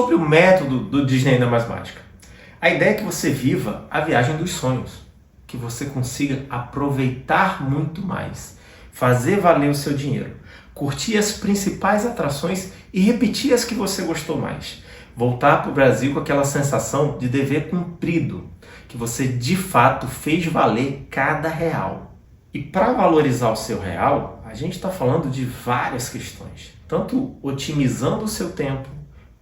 sobre o método do Disney Ainda Mais Mágica. A ideia é que você viva a viagem dos sonhos, que você consiga aproveitar muito mais, fazer valer o seu dinheiro, curtir as principais atrações e repetir as que você gostou mais. Voltar para o Brasil com aquela sensação de dever cumprido, que você de fato fez valer cada real. E para valorizar o seu real, a gente está falando de várias questões, tanto otimizando o seu tempo,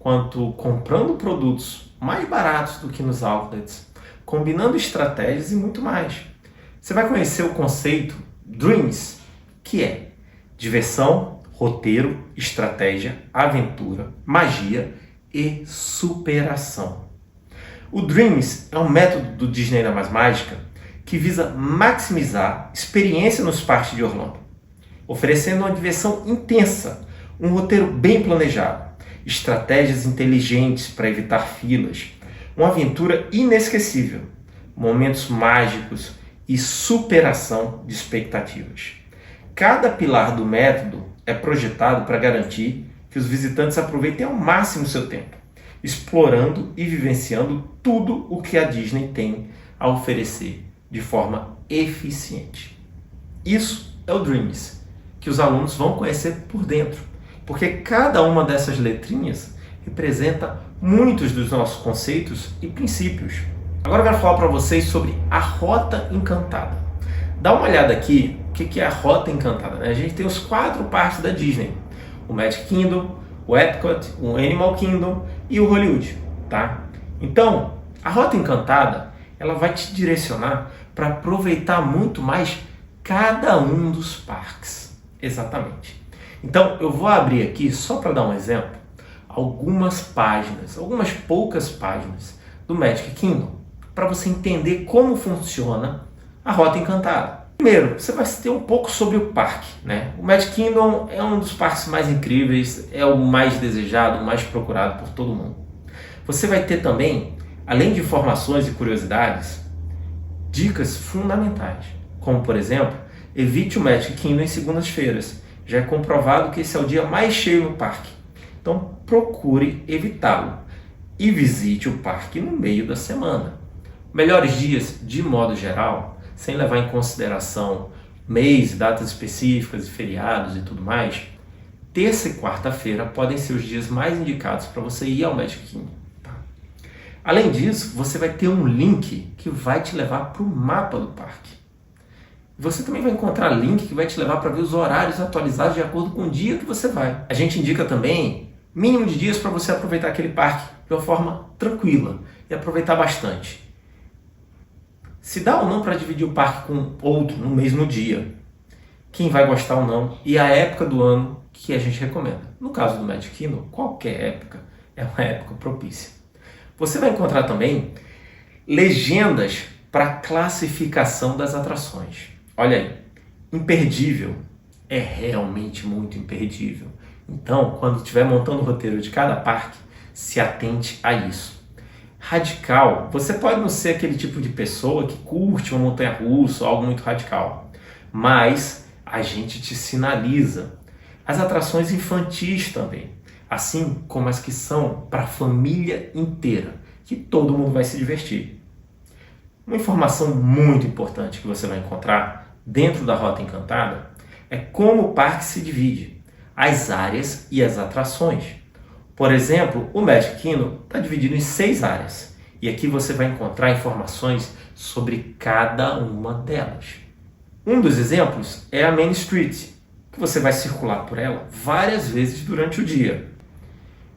quanto comprando produtos mais baratos do que nos outlets, combinando estratégias e muito mais. Você vai conhecer o conceito Dreams, que é diversão, roteiro, estratégia, aventura, magia e superação. O Dreams é um método do Disney Ainda Mais Mágica que visa maximizar experiência nos parques de Orlando, oferecendo uma diversão intensa, um roteiro bem planejado, estratégias inteligentes para evitar filas, uma aventura inesquecível, momentos mágicos e superação de expectativas. Cada pilar do método é projetado para garantir que os visitantes aproveitem ao máximo o seu tempo, explorando e vivenciando tudo o que a Disney tem a oferecer de forma eficiente. Isso é o Dreams, que os alunos vão conhecer por dentro, porque cada uma dessas letrinhas representa muitos dos nossos conceitos e princípios. Agora eu quero falar para vocês sobre a Rota Encantada. Dá uma olhada aqui, o que é a Rota Encantada, né? A gente tem os 4 parques da Disney: o Magic Kingdom, o Epcot, o Animal Kingdom e o Hollywood, tá? Então, a Rota Encantada, ela vai te direcionar para aproveitar muito mais cada um dos parques. Exatamente. Então, eu vou abrir aqui, só para dar um exemplo, algumas poucas páginas do Magic Kingdom, para você entender como funciona a Rota Encantada. Primeiro, você vai ter um pouco sobre o parque, né? O Magic Kingdom é um dos parques mais incríveis, é o mais desejado, o mais procurado por todo mundo. Você vai ter também, além de informações e curiosidades, dicas fundamentais, como por exemplo, evite o Magic Kingdom em segundas-feiras. Já é comprovado que esse é o dia mais cheio no parque. Então procure evitá-lo e visite o parque no meio da semana. Melhores dias, de modo geral, sem levar em consideração mês, datas específicas e feriados e tudo mais, terça e quarta-feira podem ser os dias mais indicados para você ir ao Magic Kingdom. Tá? Além disso, você vai ter um link que vai te levar para o mapa do parque. Você também vai encontrar link que vai te levar para ver os horários atualizados de acordo com o dia que você vai. A gente indica também mínimo de dias para você aproveitar aquele parque de uma forma tranquila e aproveitar bastante. Se dá ou não para dividir o parque com outro no mesmo dia, quem vai gostar ou não, e a época do ano que a gente recomenda. No caso do Magic Kingdom, qualquer época é uma época propícia. Você vai encontrar também legendas para classificação das atrações. Olha aí, imperdível é realmente muito imperdível. Então, quando estiver montando o roteiro de cada parque, se atente a isso. Radical, você pode não ser aquele tipo de pessoa que curte uma montanha-russa ou algo muito radical, mas a gente te sinaliza. As atrações infantis também, assim como as que são para a família inteira, que todo mundo vai se divertir. Uma informação muito importante que você vai encontrar dentro da Rota Encantada é como o parque se divide, as áreas e as atrações. Por exemplo, o Magic Kingdom está dividido em 6 áreas, e aqui você vai encontrar informações sobre cada uma delas. Um dos exemplos é a Main Street, que você vai circular por ela várias vezes durante o dia.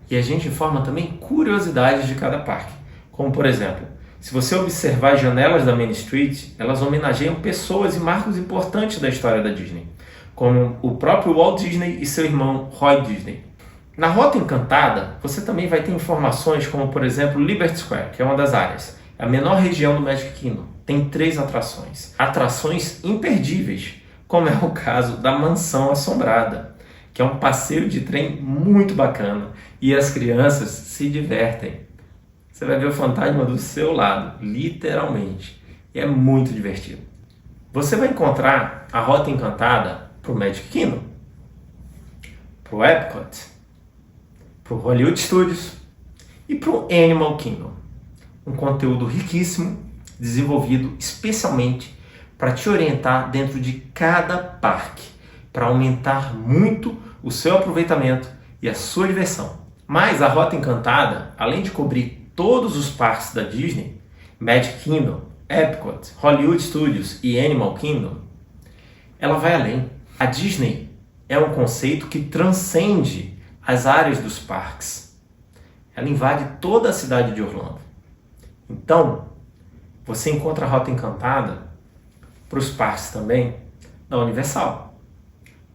E a gente informa também curiosidades de cada parque, como por exemplo, se você observar as janelas da Main Street, elas homenageiam pessoas e marcos importantes da história da Disney, como o próprio Walt Disney e seu irmão Roy Disney. Na Rota Encantada, você também vai ter informações como, por exemplo, Liberty Square, que é uma das áreas. É a menor região do Magic Kingdom. Tem 3 atrações. Atrações imperdíveis, como é o caso da Mansão Assombrada, que é um passeio de trem muito bacana e as crianças se divertem. Você vai ver o fantasma do seu lado, literalmente. E é muito divertido. Você vai encontrar a Rota Encantada para o Magic Kingdom, para o Epcot, para o Hollywood Studios E para o Animal Kingdom, um conteúdo riquíssimo, desenvolvido especialmente para te orientar dentro de cada parque, para aumentar muito o seu aproveitamento e a sua diversão. Mas a Rota Encantada, além de cobrir todos os parques da Disney, Magic Kingdom, Epcot, Hollywood Studios e Animal Kingdom, ela vai além. A Disney é um conceito que transcende as áreas dos parques. Ela invade toda a cidade de Orlando. Então, você encontra a Rota Encantada para os parques também da Universal.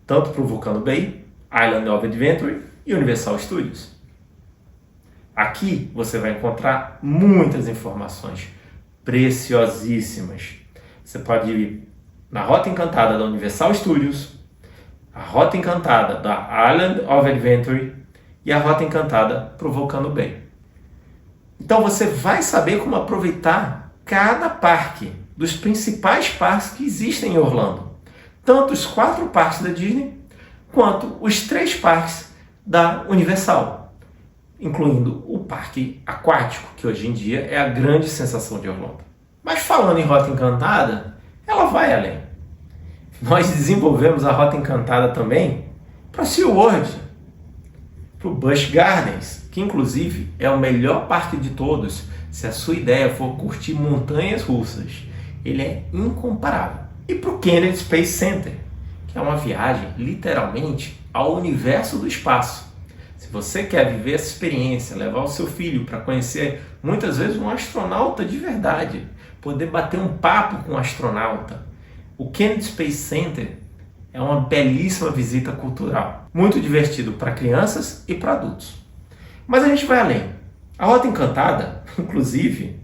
Tanto para o Volcano Bay, Island of Adventure e Universal Studios. Aqui você vai encontrar muitas informações preciosíssimas. Você pode ir na Rota Encantada da Universal Studios, a Rota Encantada da Island of Adventure e a Rota Encantada para o Volcano Bay. Então você vai saber como aproveitar cada parque dos principais parques que existem em Orlando. Tanto os 4 parques da Disney, quanto os 3 parques da Universal, incluindo o parque aquático, que hoje em dia é a grande sensação de Orlando. Mas falando em Rota Encantada, ela vai além. Nós desenvolvemos a Rota Encantada também para o SeaWorld, para o Busch Gardens, que inclusive é o melhor parque de todos se a sua ideia for curtir montanhas russas. Ele é incomparável. E para o Kennedy Space Center, que é uma viagem literalmente ao universo do espaço. Se você quer viver essa experiência, levar o seu filho para conhecer muitas vezes um astronauta de verdade, poder bater um papo com um astronauta, o Kennedy Space Center é uma belíssima visita cultural, muito divertido para crianças e para adultos. Mas a gente vai além. A Rota Encantada, inclusive,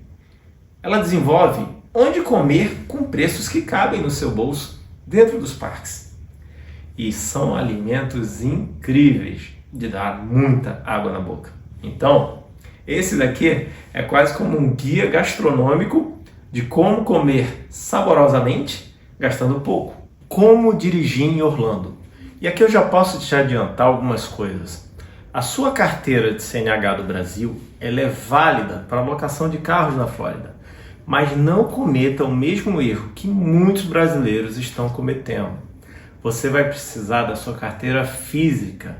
ela desenvolve onde comer com preços que cabem no seu bolso dentro dos parques. E são alimentos incríveis de dar muita água na boca. Então, esse daqui é quase como um guia gastronômico de como comer saborosamente, gastando pouco. Como dirigir em Orlando. E aqui eu já posso te adiantar algumas coisas. A sua carteira de CNH do Brasil, ela é válida para a locação de carros na Flórida. Mas não cometa o mesmo erro que muitos brasileiros estão cometendo. Você vai precisar da sua carteira física.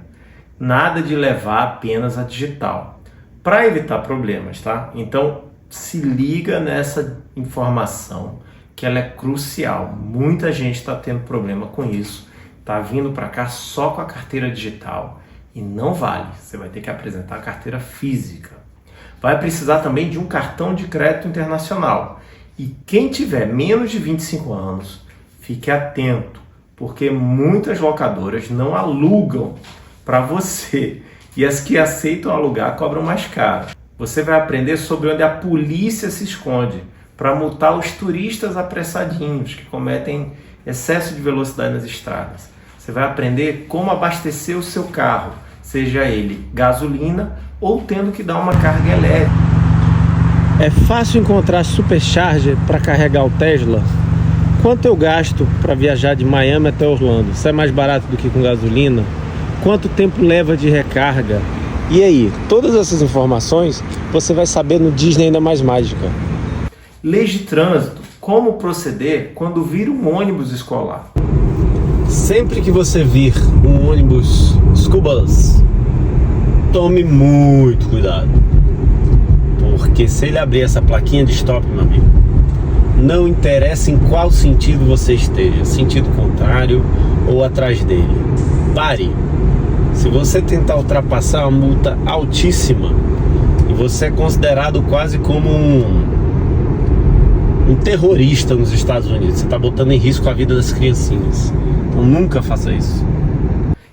Nada de levar apenas a digital. Para evitar problemas, tá? Então, se liga nessa informação, que ela é crucial. Muita gente está tendo problema com isso. Está vindo para cá só com a carteira digital. E não vale. Você vai ter que apresentar a carteira física. Vai precisar também de um cartão de crédito internacional. E quem tiver menos de 25 anos, fique atento, porque muitas locadoras não alugam para você. E as que aceitam alugar cobram mais caro. Você vai aprender sobre onde a polícia se esconde para multar os turistas apressadinhos que cometem excesso de velocidade nas estradas. Você vai aprender como abastecer o seu carro, seja ele gasolina ou tendo que dar uma carga elétrica. É fácil encontrar supercharger para carregar o Tesla? Quanto eu gasto para viajar de Miami até Orlando? Isso é mais barato do que com gasolina? Quanto tempo leva de recarga? E aí, todas essas informações você vai saber no Disney Ainda Mais Mágica. Leis de trânsito, como proceder quando vir um ônibus escolar. Sempre que você vir um ônibus school bus, tome muito cuidado. Porque se ele abrir essa plaquinha de stop, meu amigo, não interessa em qual sentido você esteja, sentido contrário ou atrás dele, pare. Se você tentar ultrapassar, uma multa altíssima e você é considerado quase como um terrorista nos Estados Unidos. Você está botando em risco a vida das criancinhas. Então nunca faça isso.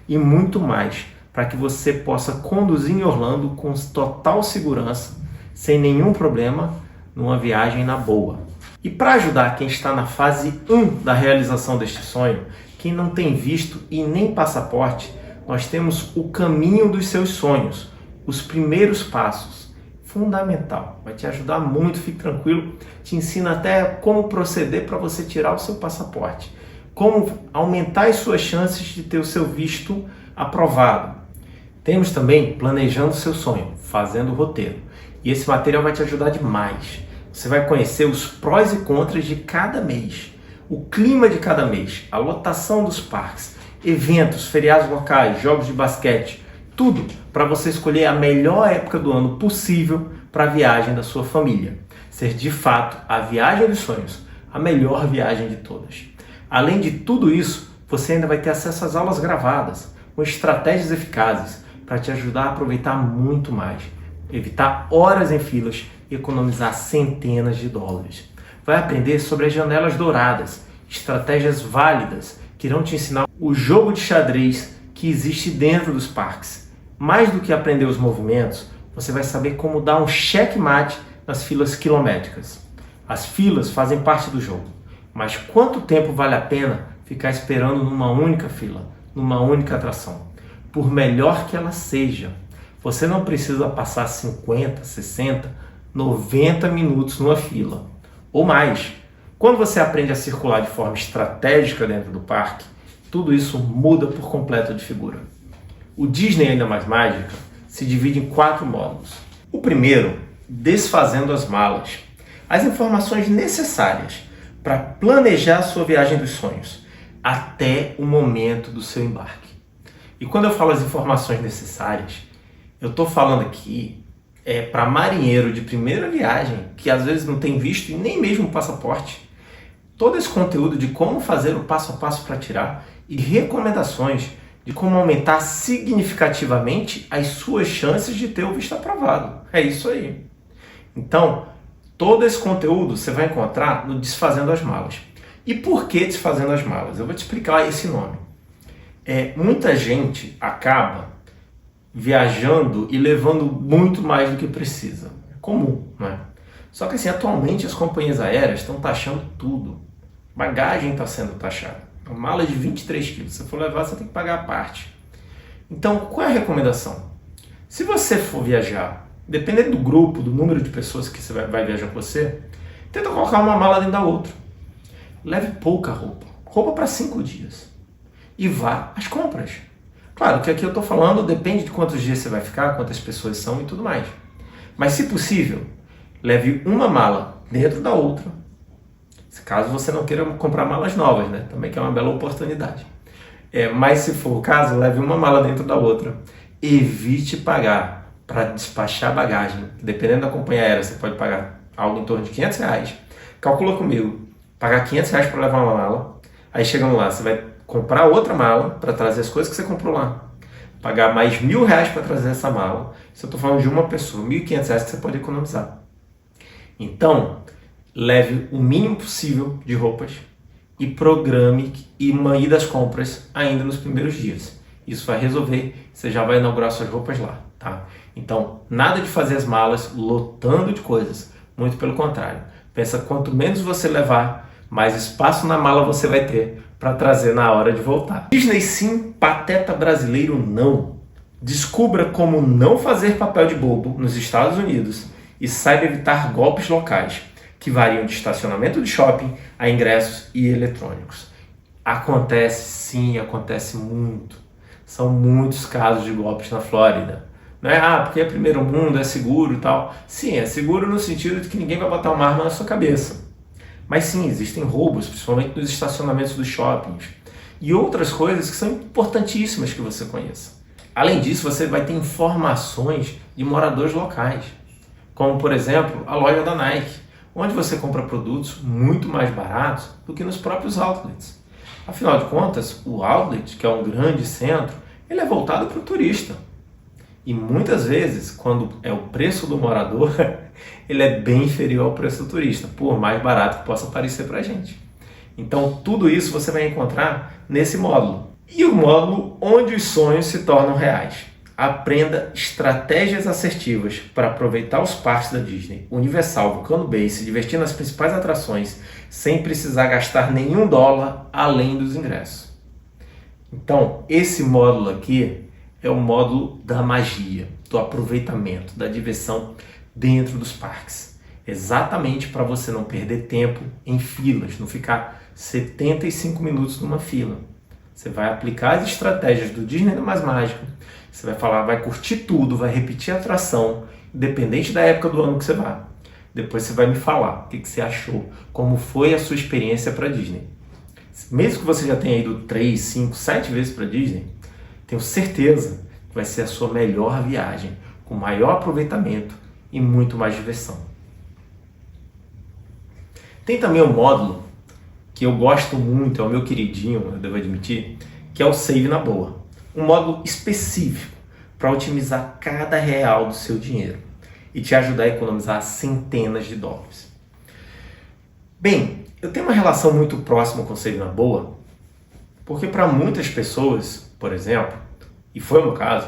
E muito mais, para que você possa conduzir em Orlando com total segurança, sem nenhum problema, numa viagem na boa. E para ajudar quem está na fase 1 da realização deste sonho, quem não tem visto e nem passaporte, nós temos o caminho dos seus sonhos, os primeiros passos. Fundamental, vai te ajudar muito, fique tranquilo, te ensina até como proceder para você tirar o seu passaporte, como aumentar as suas chances de ter o seu visto aprovado. Temos também Planejando Seu Sonho, fazendo o roteiro. E esse material vai te ajudar demais. Você vai conhecer os prós e contras de cada mês, o clima de cada mês, a lotação dos parques, eventos, feriados locais, jogos de basquete, tudo para você escolher a melhor época do ano possível para a viagem da sua família. Ser de fato a viagem dos sonhos, a melhor viagem de todas. Além de tudo isso, você ainda vai ter acesso às aulas gravadas, com estratégias eficazes para te ajudar a aproveitar muito mais, evitar horas em filas e economizar centenas de dólares. Vai aprender sobre as janelas douradas, estratégias válidas que irão te ensinar o jogo de xadrez que existe dentro dos parques. Mais do que aprender os movimentos, você vai saber como dar um checkmate nas filas quilométricas. As filas fazem parte do jogo, mas quanto tempo vale a pena ficar esperando numa única fila, numa única atração? Por melhor que ela seja, você não precisa passar 50, 60, 90 minutos numa fila, ou mais. Quando você aprende a circular de forma estratégica dentro do parque, tudo isso muda por completo de figura. O Disney Ainda Mais Mágica se divide em 4 módulos. O primeiro, desfazendo as malas. As informações necessárias para planejar a sua viagem dos sonhos, até o momento do seu embarque. E quando eu falo as informações necessárias, eu estou falando aqui para marinheiro de primeira viagem, que às vezes não tem visto e nem mesmo o passaporte. Todo esse conteúdo de como fazer o passo a passo para tirar e recomendações de como aumentar significativamente as suas chances de ter o visto aprovado. É isso aí. Então, todo esse conteúdo você vai encontrar no Desfazendo as Malas. E por que Desfazendo as Malas? Eu vou te explicar esse nome. Muita gente acaba viajando e levando muito mais do que precisa. É comum, né? Só que assim, atualmente as companhias aéreas estão taxando tudo. Bagagem está sendo taxada. Uma mala de 23 quilos, se você for levar, você tem que pagar a parte. Então, qual é a recomendação? Se você for viajar, dependendo do grupo, do número de pessoas que você vai viajar com você, tenta colocar uma mala dentro da outra. Leve pouca roupa. Roupa para 5 dias. E vá às compras. Claro que aqui eu estou falando, depende de quantos dias você vai ficar, quantas pessoas são e tudo mais. Mas se possível, leve uma mala dentro da outra, caso você não queira comprar malas novas, né? Também que é uma bela oportunidade. Mas se for o caso, leve uma mala dentro da outra. Evite pagar para despachar bagagem. Dependendo da companhia aérea, você pode pagar algo em torno de R$500. Calcula comigo, pagar R$500 para levar uma mala, aí chegando lá, você vai comprar outra mala para trazer as coisas que você comprou lá. Pagar mais R$1.000 para trazer essa mala. Se eu estou falando de uma pessoa, R$1.500 que você pode economizar. Então, leve o mínimo possível de roupas e programe uma ida às compras ainda nos primeiros dias. Isso vai resolver, você já vai inaugurar suas roupas lá, tá? Então, nada de fazer as malas lotando de coisas. Muito pelo contrário. Pensa quanto menos você levar, mais espaço na mala você vai ter para trazer na hora de voltar. Disney sim, pateta brasileiro não. Descubra como não fazer papel de bobo nos Estados Unidos e saiba evitar golpes locais, que variam de estacionamento de shopping a ingressos e eletrônicos. Acontece sim, acontece muito. São muitos casos de golpes na Flórida. Não é, porque é primeiro mundo, é seguro e tal. Sim, é seguro no sentido de que ninguém vai botar uma arma na sua cabeça. Mas sim, existem roubos, principalmente nos estacionamentos dos shoppings. E outras coisas que são importantíssimas que você conheça. Além disso, você vai ter informações de moradores locais. Como, por exemplo, a loja da Nike, onde você compra produtos muito mais baratos do que nos próprios outlets. Afinal de contas, o outlet, que é um grande centro, ele é voltado para o turista. E muitas vezes, quando é o preço do morador, ele é bem inferior ao preço do turista, por mais barato que possa parecer para a gente. Então, tudo isso você vai encontrar nesse módulo. E o módulo onde os sonhos se tornam reais. Aprenda estratégias assertivas para aproveitar os parques da Disney, Universal, Volcano Bay e se divertir nas principais atrações sem precisar gastar nenhum dólar além dos ingressos. Então, esse módulo aqui é o módulo da magia, do aproveitamento, da diversão dentro dos parques. Exatamente para você não perder tempo em filas, não ficar 75 minutos numa fila. Você vai aplicar as estratégias do Disney no Mais Mágica. Você vai falar, vai curtir tudo, vai repetir a atração, independente da época do ano que você vai. Depois você vai me falar o que você achou, como foi a sua experiência para Disney. Mesmo que você já tenha ido 3, 5, 7 vezes para Disney, tenho certeza que vai ser a sua melhor viagem, com maior aproveitamento e muito mais diversão. Tem também um módulo que eu gosto muito, é o meu queridinho, eu devo admitir, que é o Save na Boa. Um módulo específico para otimizar cada real do seu dinheiro e te ajudar a economizar centenas de dólares. Bem, eu tenho uma relação muito próxima com o Save na Boa, porque para muitas pessoas, por exemplo, e foi o meu caso,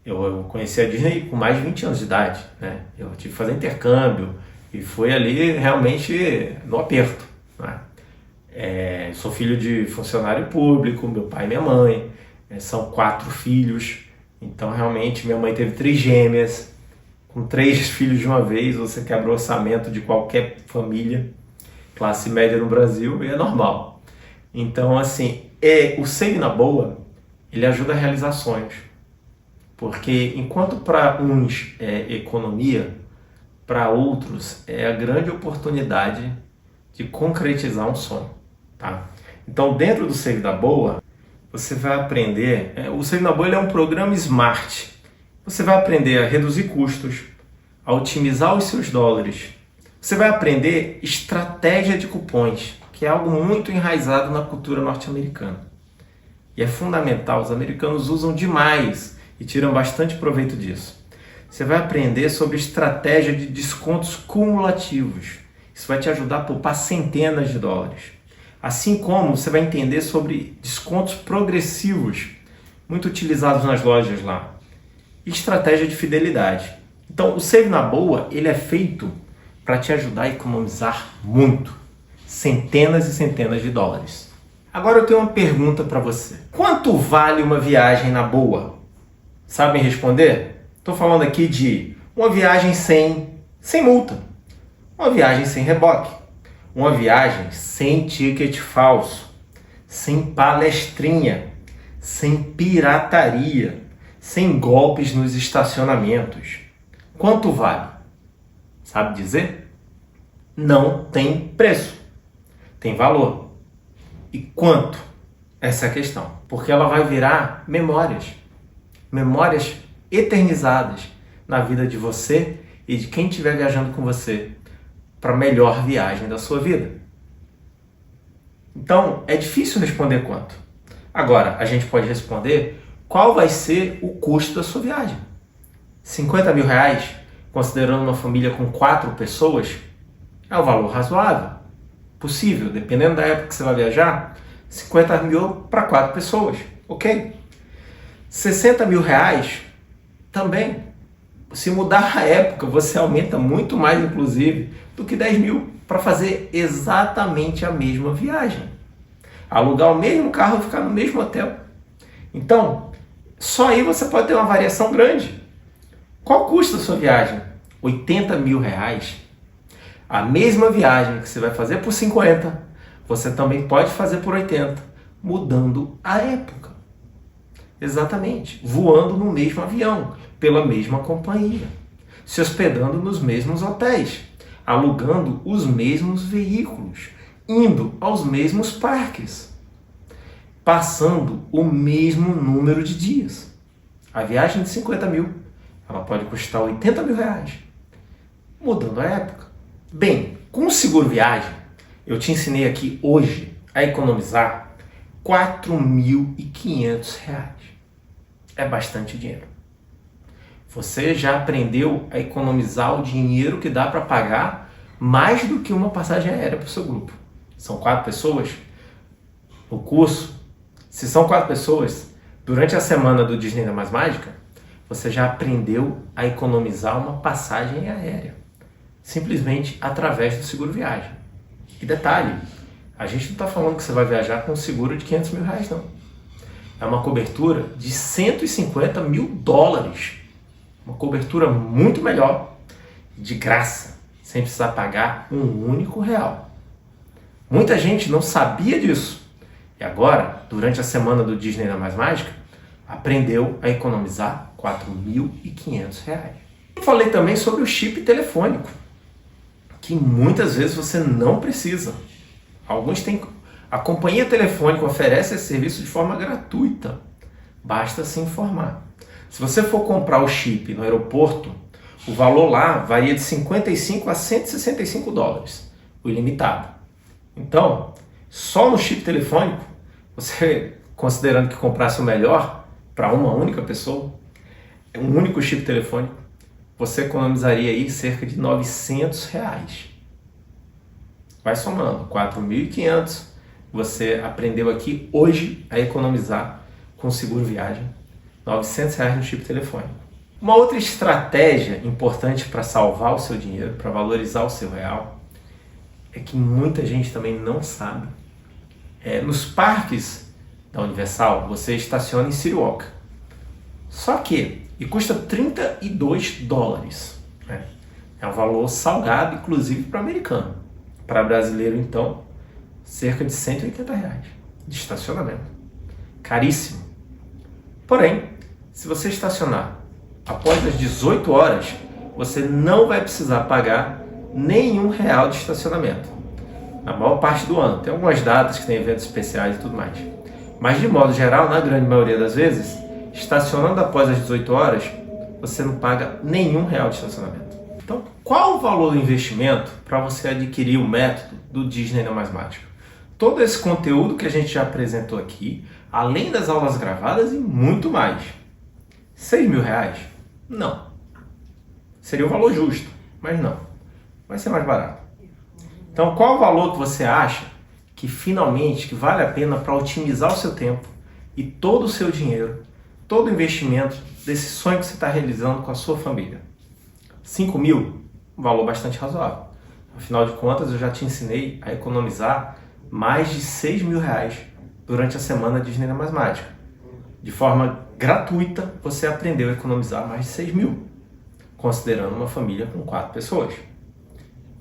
eu conheci a Disney com mais de 20 anos de idade, né? Eu tive que fazer intercâmbio e foi ali realmente no aperto, né? Sou filho de funcionário público, meu pai e minha mãe, são 4 filhos, então realmente minha mãe teve 3 gêmeas, com 3 filhos de uma vez, você quebra o orçamento de qualquer família, classe média no Brasil, e é normal. Então, assim, o Save na Boa, ele ajuda a realizar sonhos. Porque enquanto para uns é economia, para outros é a grande oportunidade de concretizar um sonho. Tá? Então, dentro do Save na Boa, você vai aprender... o Save na Boa ele é um programa Smart. Você vai aprender a reduzir custos, a otimizar os seus dólares. Você vai aprender estratégia de cupons, que é algo muito enraizado na cultura norte-americana. E é fundamental, os americanos usam demais e tiram bastante proveito disso. Você vai aprender sobre estratégia de descontos cumulativos. Isso vai te ajudar a poupar centenas de dólares. Assim como você vai entender sobre descontos progressivos, muito utilizados nas lojas lá. E estratégia de fidelidade. Então, o Save na Boa, ele é feito para te ajudar a economizar muito. Centenas e centenas de dólares. Agora eu tenho uma pergunta para você. Quanto vale uma viagem na boa? Sabem responder? Estou falando aqui de uma viagem sem multa. Uma viagem sem reboque. Uma viagem sem ticket falso. Sem palestrinha. Sem pirataria. Sem golpes nos estacionamentos. Quanto vale? Sabe dizer? Não tem preço. Tem valor. E quanto? Essa é a questão. Porque ela vai virar memórias. Memórias eternizadas na vida de você e de quem estiver viajando com você para a melhor viagem da sua vida. Então, é difícil responder quanto. Agora, a gente pode responder qual vai ser o custo da sua viagem. 50 mil reais, considerando uma família com 4 pessoas, é um valor razoável. Possível, dependendo da época que você vai viajar, 50 mil para 4 pessoas, ok? 60 mil reais, também. Se mudar a época, você aumenta muito mais, inclusive, do que 10 mil para fazer exatamente a mesma viagem. Alugar o mesmo carro e ficar no mesmo hotel. Então, só aí você pode ter uma variação grande. Qual custa a sua viagem? 80 mil reais? A mesma viagem que você vai fazer por 50, você também pode fazer por 80, mudando a época. Exatamente, voando no mesmo avião, pela mesma companhia, se hospedando nos mesmos hotéis, alugando os mesmos veículos, indo aos mesmos parques, passando o mesmo número de dias. A viagem de 50 mil, ela pode custar 80 mil reais, mudando a época. Bem, com o seguro viagem, eu te ensinei aqui hoje a economizar R$ 4.500. É bastante dinheiro. Você já aprendeu a economizar o dinheiro que dá para pagar mais do que uma passagem aérea para o seu grupo. São 4 pessoas no curso. Se são 4 pessoas, durante a semana do Disney da Mais Mágica, você já aprendeu a economizar uma passagem aérea. Simplesmente através do seguro viagem. E detalhe, a gente não está falando que você vai viajar com um seguro de 500 mil reais, não. É uma cobertura de 150 mil dólares. Uma cobertura muito melhor, de graça, sem precisar pagar um único real. Muita gente não sabia disso. E agora, durante a semana do Disney na Mais Mágica, aprendeu a economizar R$ 4.500. Eu falei também sobre o chip telefônico, que muitas vezes você não precisa. Alguns têm. A companhia telefônica oferece esse serviço de forma gratuita. Basta se informar. Se você for comprar o chip no aeroporto, o valor lá varia de 55 a 165 dólares, o ilimitado. Então, só no chip telefônico, você, considerando que comprasse o melhor para uma única pessoa, um único chip telefônico, você economizaria aí cerca de R$ 900. Vai somando, 4.500. Você aprendeu aqui hoje a economizar com seguro viagem, R$ 900 no chip telefônico. Uma outra estratégia importante para salvar o seu dinheiro, para valorizar o seu real, é que muita gente também não sabe. Nos parques da Universal, você estaciona em City Walk. Só que, e custa 32 dólares. Né? É um valor salgado, inclusive para americano. Para brasileiro, então, cerca de R$ 180 de estacionamento. Caríssimo. Porém, se você estacionar após as 18 horas, você não vai precisar pagar nenhum real de estacionamento. Na maior parte do ano. Tem algumas datas que tem eventos especiais e tudo mais. Mas, de modo geral, na grande maioria das vezes, estacionando após as 18 horas, você não paga nenhum real de estacionamento. Então, qual o valor do investimento para você adquirir o método do Disney na Mais Mágica? Todo esse conteúdo que a gente já apresentou aqui, além das aulas gravadas e muito mais. R$ 6.000? Não. Seria o valor justo, mas não. Vai ser mais barato. Então, qual o valor que você acha que finalmente que vale a pena para otimizar o seu tempo e todo o seu dinheiro, todo o investimento desse sonho que você está realizando com a sua família? 5.000? Um valor bastante razoável. Afinal de contas, eu já te ensinei a economizar mais de R$ 6.000 durante a semana Disney na Mais Mágica. De forma gratuita, você aprendeu a economizar mais de 6.000, considerando uma família com 4 pessoas.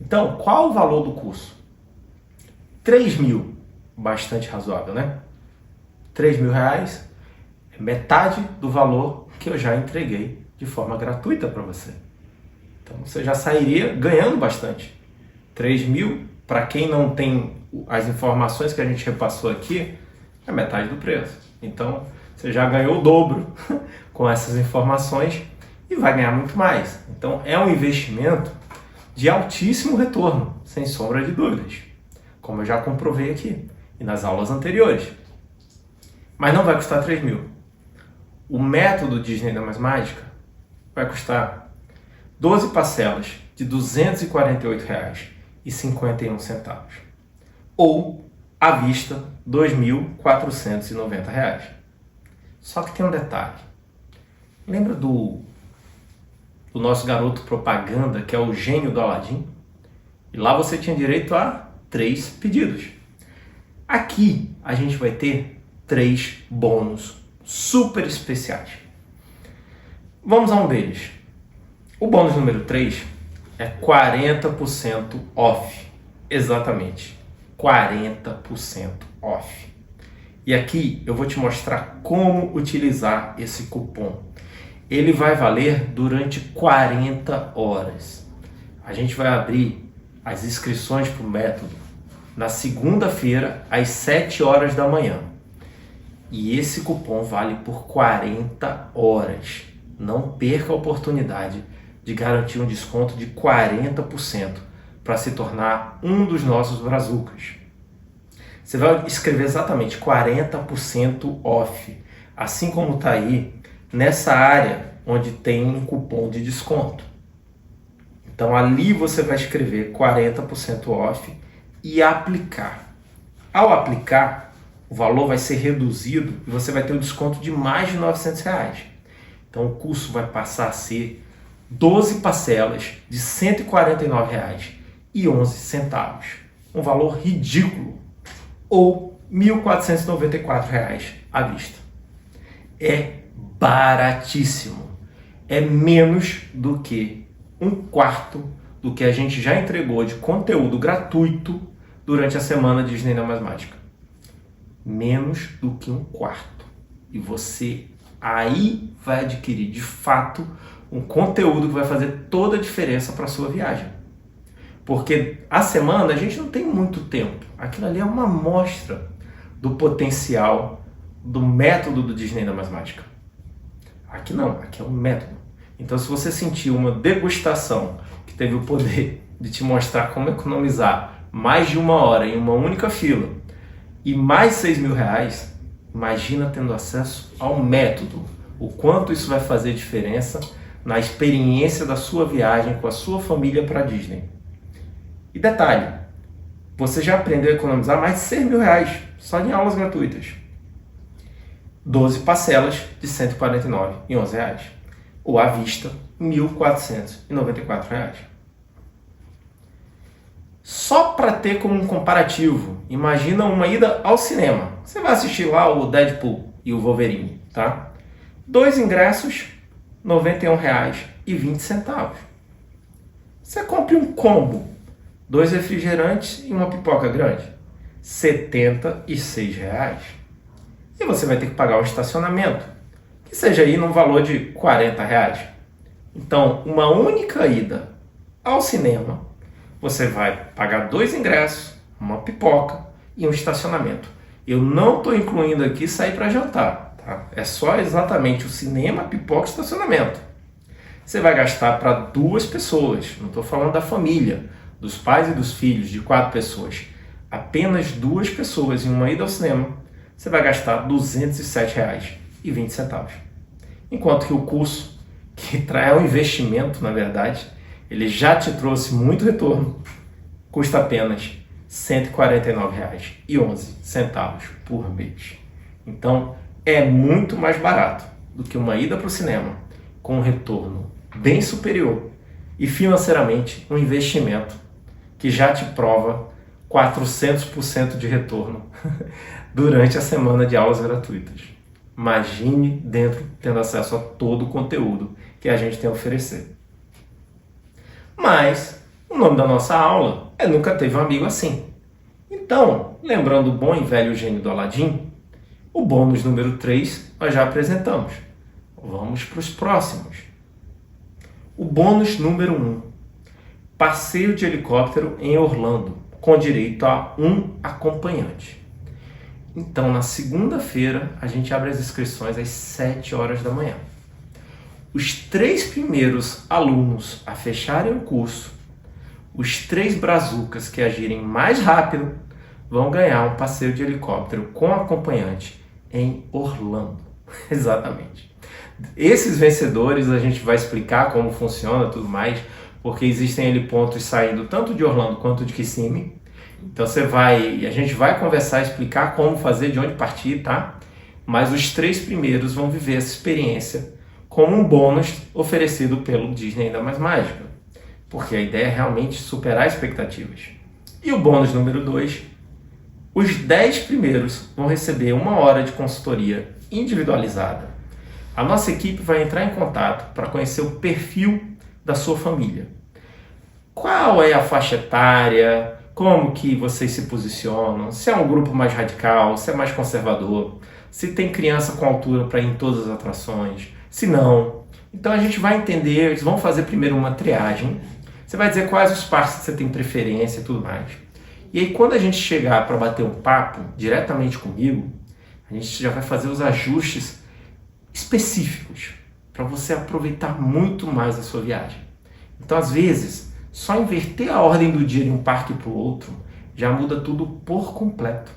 Então, qual o valor do curso? 3.000, bastante razoável, né? 3.000 reais é metade do valor que eu já entreguei de forma gratuita para você. Então, você já sairia ganhando bastante. 3.000, para quem não tem as informações que a gente repassou aqui, é metade do preço. Então, você já ganhou o dobro com essas informações e vai ganhar muito mais. Então, é um investimento de altíssimo retorno, sem sombra de dúvidas, como eu já comprovei aqui e nas aulas anteriores. Mas não vai custar 3.000. O método Disney na Mais Mágica vai custar 12 parcelas de R$ 248,51, ou à vista R$ 2.490. Só que tem um detalhe. Lembra do nosso garoto propaganda, que é o gênio do Aladim? E lá você tinha direito a 3 pedidos. Aqui a gente vai ter 3 bônus super especiais. Vamos a um deles. O bônus número 3 é 40% off. Exatamente, 40% off. E aqui eu vou te mostrar como utilizar esse cupom. Ele vai valer durante 40 horas. A gente vai abrir as inscrições para o método na segunda-feira, às 7 horas da manhã. E esse cupom vale por 40 horas. Não perca a oportunidade de garantir um desconto de 40% para se tornar um dos nossos brazucas. Você vai escrever exatamente 40% off, assim como está aí nessa área onde tem um cupom de desconto. Então ali você vai escrever 40% off e aplicar. Ao aplicar, o valor vai ser reduzido e você vai ter um desconto de mais de R$ 900. Então o curso vai passar a ser 12 parcelas de R$ 149,11. Um valor ridículo. Ou R$ 1.494 à vista. É baratíssimo. É menos do que 1/4 do que a gente já entregou de conteúdo gratuito durante a semana Disney na Mais Mágica. menos do que um quarto. E você aí vai adquirir, de fato, um conteúdo que vai fazer toda a diferença para a sua viagem. Porque a semana a gente não tem muito tempo. Aquilo ali é uma amostra do potencial do método do Disney da Mágica. Aqui não, aqui é um método. Então, se você sentir uma degustação que teve o poder de te mostrar como economizar mais de 1 hora em uma única fila e mais 6 mil reais, imagina tendo acesso ao método. O quanto isso vai fazer diferença na experiência da sua viagem com a sua família para a Disney. E detalhe, você já aprendeu a economizar mais de 6 mil reais só em aulas gratuitas. 12 parcelas de R$ 149,11. Ou à vista, R$ 1.494. Só para ter como um comparativo, imagina uma ida ao cinema. Você vai assistir lá o Deadpool e o Wolverine, tá? 2 ingressos, R$ 91,20. Você compra um combo, 2 refrigerantes e uma pipoca grande, R$ 76. E você vai ter que pagar o estacionamento, que seja aí num valor de R$ 40. Então, uma única ida ao cinema, você vai pagar 2 ingressos, uma pipoca e um estacionamento. Eu não estou incluindo aqui sair para jantar, tá? É só exatamente o cinema, pipoca e estacionamento. Você vai gastar para 2 pessoas, não estou falando da família, dos pais e dos filhos, de 4 pessoas. Apenas 2 pessoas em uma ida ao cinema, você vai gastar R$ 207,20. Enquanto que o curso, que é um investimento, na verdade, ele já te trouxe muito retorno, custa apenas R$ 149,11 por mês. Então, é muito mais barato do que uma ida para o cinema, com um retorno bem superior e financeiramente um investimento que já te prova 400% de retorno durante a semana de aulas gratuitas. Imagine dentro tendo acesso a todo o conteúdo que a gente tem a oferecer. Mas o nome da nossa aula é Nunca Teve um Amigo Assim. Então, lembrando o bom e velho gênio do Aladim, o bônus número 3 nós já apresentamos. Vamos para os próximos. O bônus número 1. Passeio de helicóptero em Orlando, com direito a um acompanhante. Então, na segunda-feira, a gente abre as inscrições às 7 horas da manhã. Os 3 primeiros alunos a fecharem o curso, os 3 brazucas que agirem mais rápido, vão ganhar um passeio de helicóptero com acompanhante em Orlando. Exatamente. Esses vencedores a gente vai explicar como funciona e tudo mais, porque existem ali pontos saindo tanto de Orlando quanto de Kissimmee. Então a gente vai conversar, explicar como fazer, de onde partir, tá? Mas os 3 primeiros vão viver essa experiência como um bônus oferecido pelo Disney Ainda Mais Mágica, porque a ideia é realmente superar expectativas. E o bônus número 2, os 10 primeiros vão receber 1 hora de consultoria individualizada. A nossa equipe vai entrar em contato para conhecer o perfil da sua família. Qual é a faixa etária? Como que vocês se posicionam? Se é um grupo mais radical, se é mais conservador, se tem criança com altura para ir em todas as atrações, se não. Então a gente vai entender, eles vão fazer primeiro uma triagem, você vai dizer quais os parques que você tem preferência e tudo mais. E aí quando a gente chegar para bater um papo diretamente comigo, a gente já vai fazer os ajustes específicos para você aproveitar muito mais a sua viagem. Então às vezes, só inverter a ordem do dia de um parque para o outro já muda tudo por completo.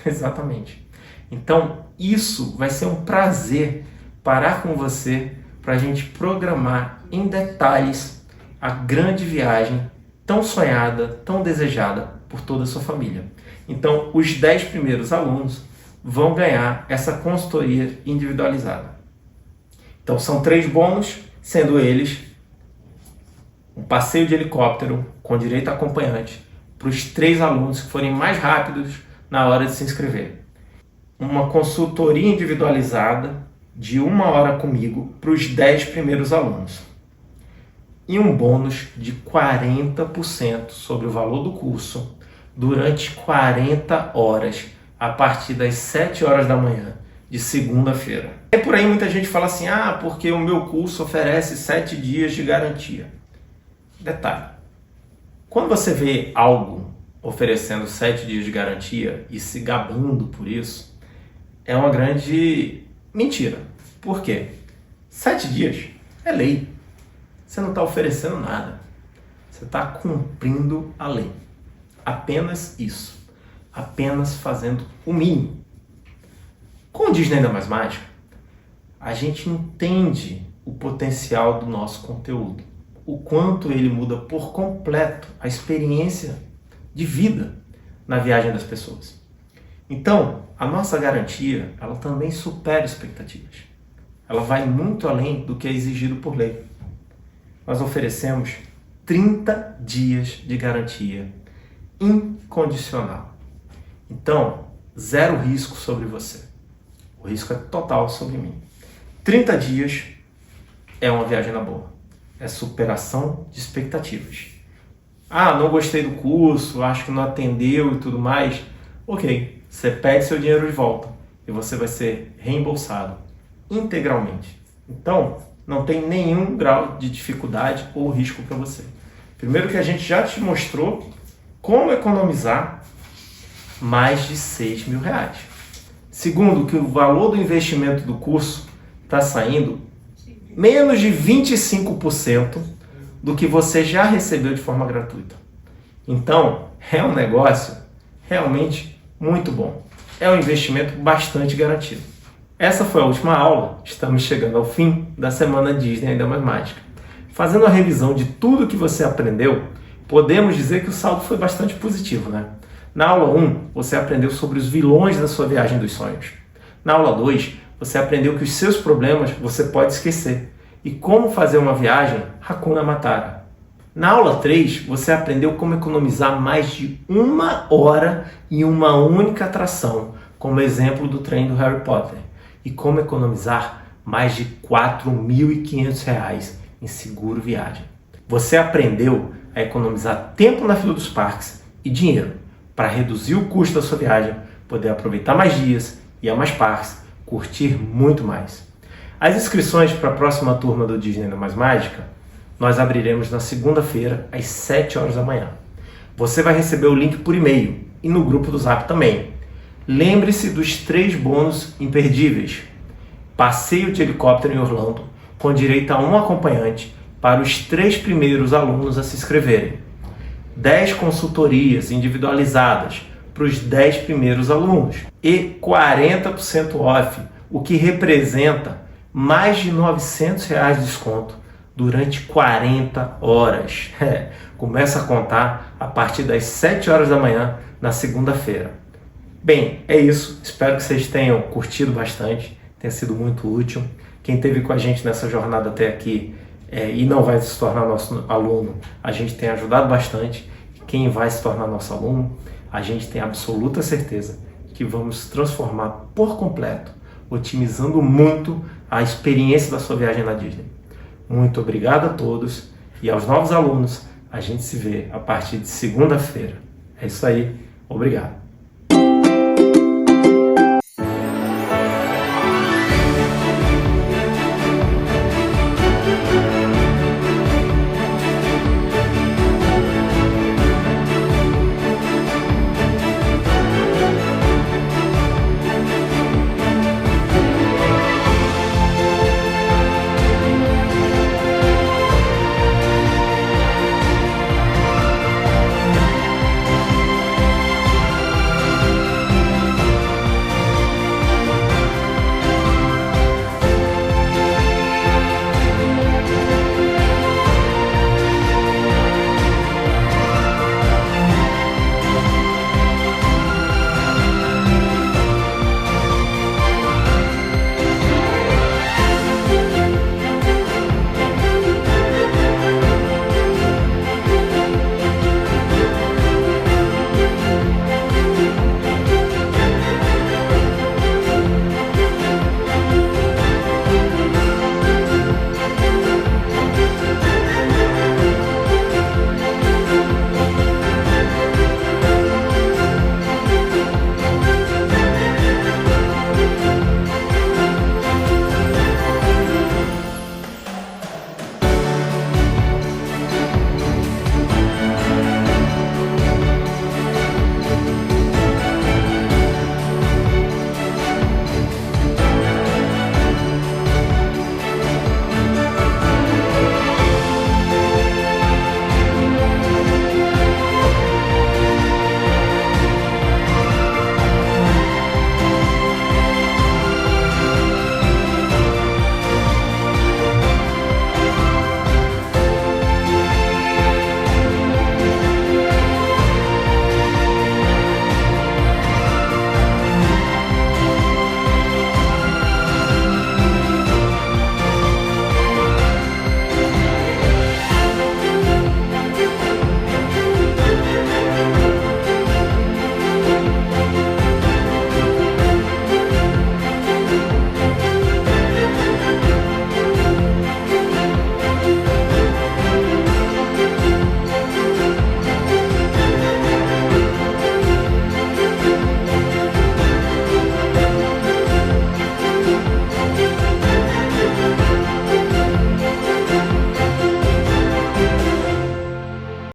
Exatamente. Então, isso vai ser um prazer parar com você para a gente programar em detalhes a grande viagem tão sonhada, tão desejada por toda a sua família. Então, os 10 primeiros alunos vão ganhar essa consultoria individualizada. Então, são 3 bônus, sendo eles um passeio de helicóptero com direito a acompanhante para os 3 alunos que forem mais rápidos na hora de se inscrever. Uma consultoria individualizada de 1 hora comigo para os 10 primeiros alunos. E um bônus de 40% sobre o valor do curso durante 40 horas a partir das 7 horas da manhã de segunda-feira. E por aí muita gente fala assim, porque o meu curso oferece 7 dias de garantia. Detalhe, quando você vê algo oferecendo 7 dias de garantia e se gabando por isso, é uma grande mentira. Por quê? 7 dias é lei. Você não está oferecendo nada. Você está cumprindo a lei. Apenas isso. Apenas fazendo o mínimo. Com o Disney Ainda Mais Mágica, a gente entende o potencial do nosso conteúdo. O quanto ele muda por completo a experiência de vida na viagem das pessoas. Então, a nossa garantia, ela também supera expectativas. Ela vai muito além do que é exigido por lei. Nós oferecemos 30 dias de garantia incondicional. Então, zero risco sobre você. O risco é total sobre mim. 30 dias é uma viagem na boa. É superação de expectativas. Não gostei do curso, acho que não atendeu e tudo mais. Ok, você pede seu dinheiro de volta e você vai ser reembolsado integralmente. Então, não tem nenhum grau de dificuldade ou risco para você. Primeiro que a gente já te mostrou como economizar mais de R$6.000. Segundo, que o valor do investimento do curso está saindo menos de 25% do que você já recebeu de forma gratuita. Então, é um negócio realmente muito bom. É um investimento bastante garantido. Essa foi a última aula. Estamos chegando ao fim da semana Disney Ainda Mais Mágica. Fazendo a revisão de tudo que você aprendeu, podemos dizer que o saldo foi bastante positivo, né? Na aula 1, você aprendeu sobre os vilões da sua viagem dos sonhos. Na aula 2, você aprendeu que os seus problemas você pode esquecer e como fazer uma viagem Hakuna Matata. Na aula 3, você aprendeu como economizar mais de 1 hora em uma única atração, como exemplo do trem do Harry Potter, e como economizar mais de R$4.500 em seguro viagem. Você aprendeu a economizar tempo na fila dos parques e dinheiro para reduzir o custo da sua viagem, poder aproveitar mais dias, ir a mais parques, curtir muito mais. As inscrições para a próxima turma do Disney Ainda Mais Mágica, nós abriremos na segunda-feira, às 7 horas da manhã. Você vai receber o link por e-mail e no grupo do Zap também. Lembre-se dos 3 bônus imperdíveis. Passeio de helicóptero em Orlando, com direito a um acompanhante para os 3 primeiros alunos a se inscreverem. 10 consultorias individualizadas para os 10 primeiros alunos. E 40% off, o que representa mais de R$900 de desconto durante 40 horas. Começa a contar a partir das 7 horas da manhã na segunda-feira. Bem, é isso. Espero que vocês tenham curtido bastante, tenha sido muito útil. Quem esteve com a gente nessa jornada até aqui e não vai se tornar nosso aluno, a gente tem ajudado bastante. Quem vai se tornar nosso aluno, a gente tem absoluta certeza que vamos transformar por completo, otimizando muito a experiência da sua viagem na Disney. Muito obrigado a todos e aos novos alunos, a gente se vê a partir de segunda-feira. É isso aí, obrigado.